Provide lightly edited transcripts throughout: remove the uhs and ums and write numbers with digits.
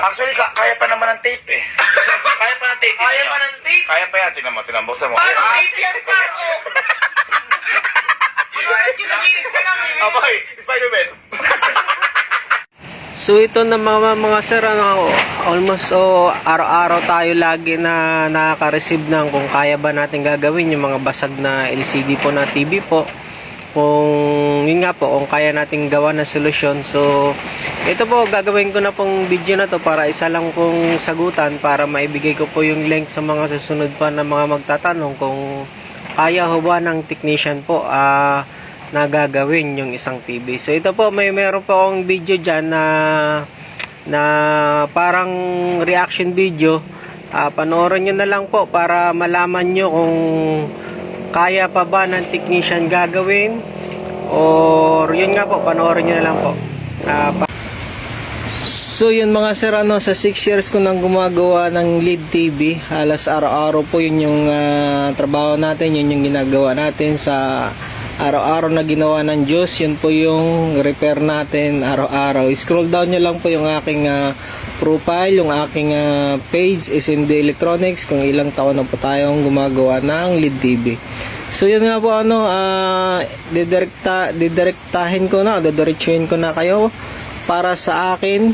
Actually, kaya pa naman ng tape eh. Kaya pa ng tape. Kaya pa ng tape? Kaya pa yan. Tingnan mo, buksan mo. Paano tape yan, Paco? Kinagilig ka lang eh. Abay, Spider-Man. So ito na mga sir, almost araw-araw tayo lagi na nakaka-receive ng kung kaya ba natin gagawin yung mga basag na LCD po na TV po. Kung yun nga po, kung kaya natin gawa ng solusyon. So ito po, gagawin ko na pong video na to para isa lang kong sagutan para maibigay ko po yung link sa mga susunod pa na mga magtatanong kung kaya ho ba ng technician po na gagawin yung isang TV. So ito po, meron po akong video dyan na parang reaction video. Panoorin nyo na lang po para malaman nyo kung kaya pa ba ng technician gagawin, or yun nga po, panoorin nyo na lang po. So yun mga sir, sa 6 years ko nang gumagawa ng LED TV, halos araw-araw po yun yung trabaho natin, yun yung ginagawa natin sa araw-araw na ginawa ng Diyos. Yun po yung repair natin araw-araw. Scroll down nyo lang po yung aking profile, yung aking page is in the electronics, kung ilang taon na po tayong gumagawa ng LED TV. So yun nga po, didirektahin ko na, didiretsuhin ko na kayo para sa akin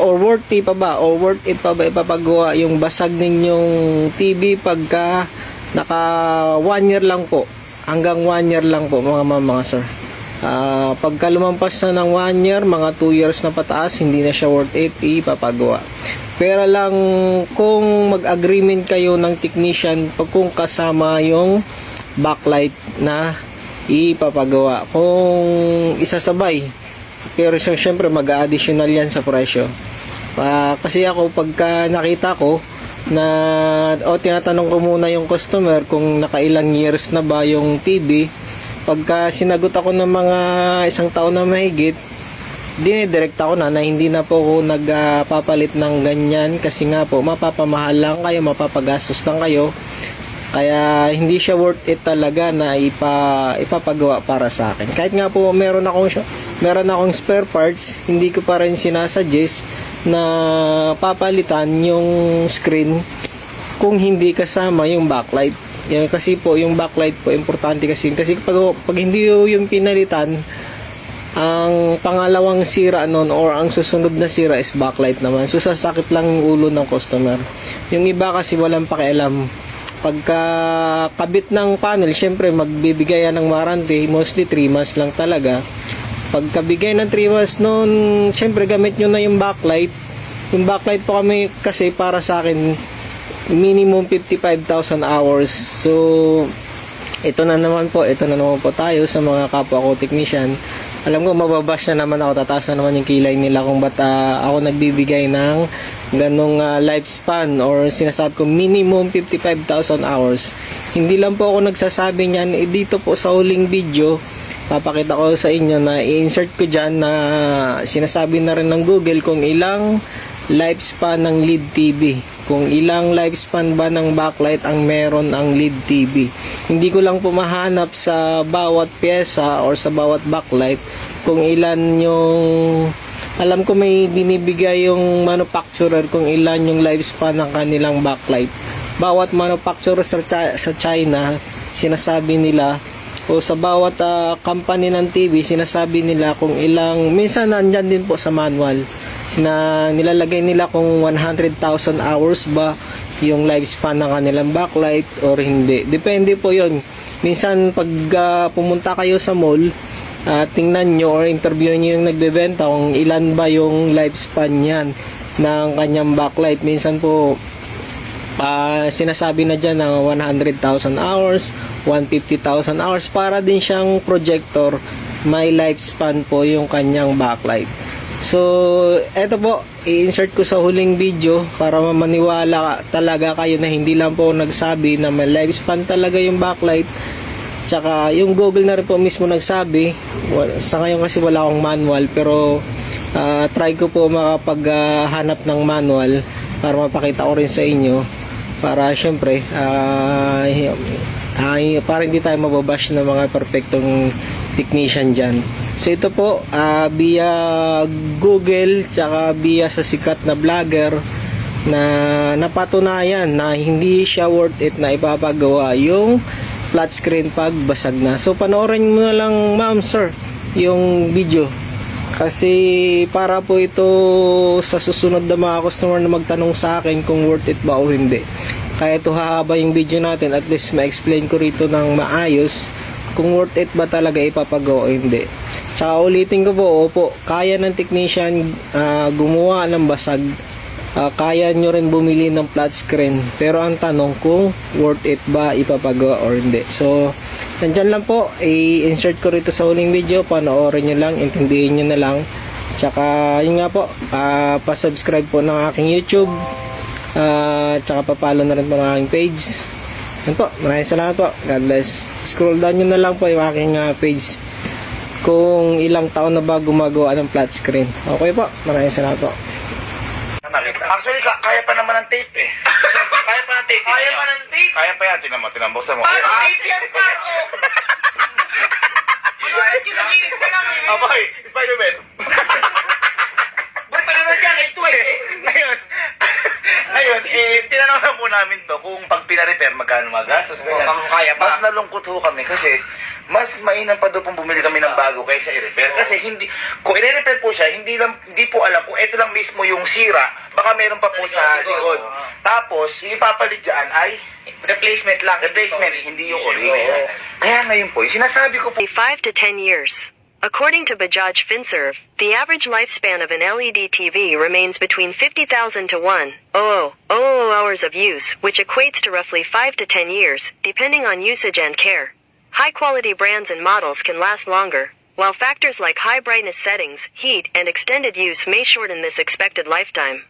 or worth it pa ba ipapagawa yung basag ninyong TV pagka naka 1 year lang po, hanggang 1 year lang po mga sir. Pagka lumampas na ng 1 year, mga 2 years na pataas, hindi na siya worth it ipapagawa. Pero lang kung mag-agreement kayo ng technician kung kasama yung backlight na ipapagawa, kung isasabay, pero syempre mag-additional yan sa presyo. Kasi ako pagka nakita ko na tinatanong ko muna yung customer kung nakailang years na ba yung TV, pagka sinagot ako ng mga 1 taon na mahigit, dinidirect ako na hindi na po ako nagpapalit ng ganyan, kasi nga po mapapamahal lang kayo, mapapagastos lang kayo. Kaya hindi siya worth it talaga na ipapagawa para sa akin. Kahit nga po meron akong spare parts, hindi ko pa rin sinasuggest na papalitan yung screen kung hindi kasama yung backlight. Yan, kasi po yung backlight po importante kasi pag hindi yung pinalitan, ang pangalawang sira nun or ang susunod na sira is backlight naman. So sasakit lang yung ulo ng customer. Yung iba kasi walang pakialam. Pagka kabit ng panel, syempre magbibigay yan ng warranty, mostly 3 months lang talaga. Pagkabigay ng 3 months noon, syempre gamit nyo na yung backlight. Yung backlight po kami kasi para sa akin minimum 55,000 hours. So ito na naman po tayo sa mga kapwa ko technician. Alam ko mababash na naman ako, tataas na naman yung kilay nila kung ba't ako nagbibigay ng ganong lifespan, or sinasabi ko minimum 55,000 hours. Hindi lang po ako nagsasabi niyan, dito po sa huling video papakita ko sa inyo na i-insert ko dyan na sinasabi na rin ng Google kung ilang lifespan ng LED TV, kung ilang lifespan ba ng backlight ang meron ang LED TV. Hindi ko lang po mahanap sa bawat pyesa or sa bawat backlight kung ilan yung, alam ko may binibigay yung manufacturer kung ilan yung lifespan ng kanilang backlight. Bawat manufacturer sa China, sinasabi nila, o sa bawat company ng TV, sinasabi nila kung ilang, minsan nandyan din po sa manual, nilalagay nila kung 100,000 hours ba yung lifespan ng kanilang backlight or hindi. Depende po yon. Minsan pag pumunta kayo sa mall, tingnan nyo or interview nyo yung nagbebenta kung ilan ba yung lifespan yan ng kanyang backlight. Minsan po sinasabi na dyan ng 100,000 hours, 150,000 hours, para din siyang projector, may lifespan po yung kanyang backlight. So eto po, i-insert ko sa huling video para maniwala talaga kayo na hindi lang po nagsabi na may lifespan talaga yung backlight. Tsaka yung Google na rin po mismo nagsabi. Sa ngayon kasi wala akong manual, pero try ko po makapaghanap ng manual para mapakita ko rin sa inyo, para syempre para hindi tayo mababash ng mga perfectong technician dyan. So ito po, via Google, tsaka via sa sikat na vlogger, na napatunayan na hindi siya worth it na ipapagawa yung flat screen pag basag na. So panoorin mo na lang, ma'am, sir, yung video. Kasi para po ito sa susunod na mga customer na magtanong sa akin kung worth it ba o hindi. Kaya ito hahaba yung video natin, at least ma-explain ko rito ng maayos kung worth it ba talaga ipapagawa o hindi. Tsaka ulitin ko po, opo, kaya ng technician gumawa ng basag. Kaya nyo rin bumili ng flat screen. Pero ang tanong kung worth it ba ipapagawa or hindi. So, nandyan lang po. I-insert ko rito sa huling video. Panoorin nyo lang. Intindihin nyo na lang. Tsaka, yun nga po. Pa-subscribe po ng aking YouTube. Tsaka pa-follow na rin po ng aking page. Yan po. Maraming salamat po. God bless. Scroll down nyo na lang po yung aking page. Kung ilang taon na ba gumagawa ng flat screen. Okay po. Maraming salamat po. Actually, kaya pa naman ng tape eh. Kaya pa ng tape. Kaya pa ng tape? Kaya pa yan. Tinambuksan mo. Paano tape yan, paro? Kinakilig ka lang eh. Abay, Spider-Man. Ba't pa naman yan? Ito eh. Ngayon, tinanong na po namin to kung pag pina-repair, magkano magastos. Kung kaya pa. Mas nalungkot ho kami kasi mas mainam pa doon pong bumili kami ng bago kaysa i-repair. Kasi hindi, kung i-repair po siya, hindi po alam kung ito lang mismo yung sira, baka meron pa po sa likod. Tapos, yung ipapalit dyan ay Replacement lang. replacement, hindi yung original. Kaya ngayon po, yung sinasabi ko po, 5 to 10 years. According to Bajaj Finserv, the average lifespan of an LED TV remains between 50,000 to 1,000 hours of use, which equates to roughly 5 to 10 years, depending on usage and care. High-quality brands and models can last longer, while factors like high brightness settings, heat, and extended use may shorten this expected lifetime.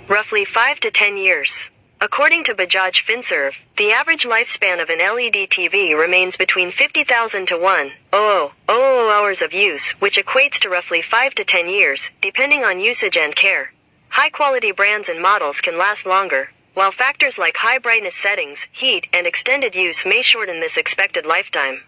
Roughly 5 to 10 years. According to Bajaj Finserv, the average lifespan of an LED TV remains between 50,000 to 1,000 hours of use, which equates to roughly 5 to 10 years, depending on usage and care. High-quality brands and models can last longer, while factors like high brightness settings, heat, and extended use may shorten this expected lifetime.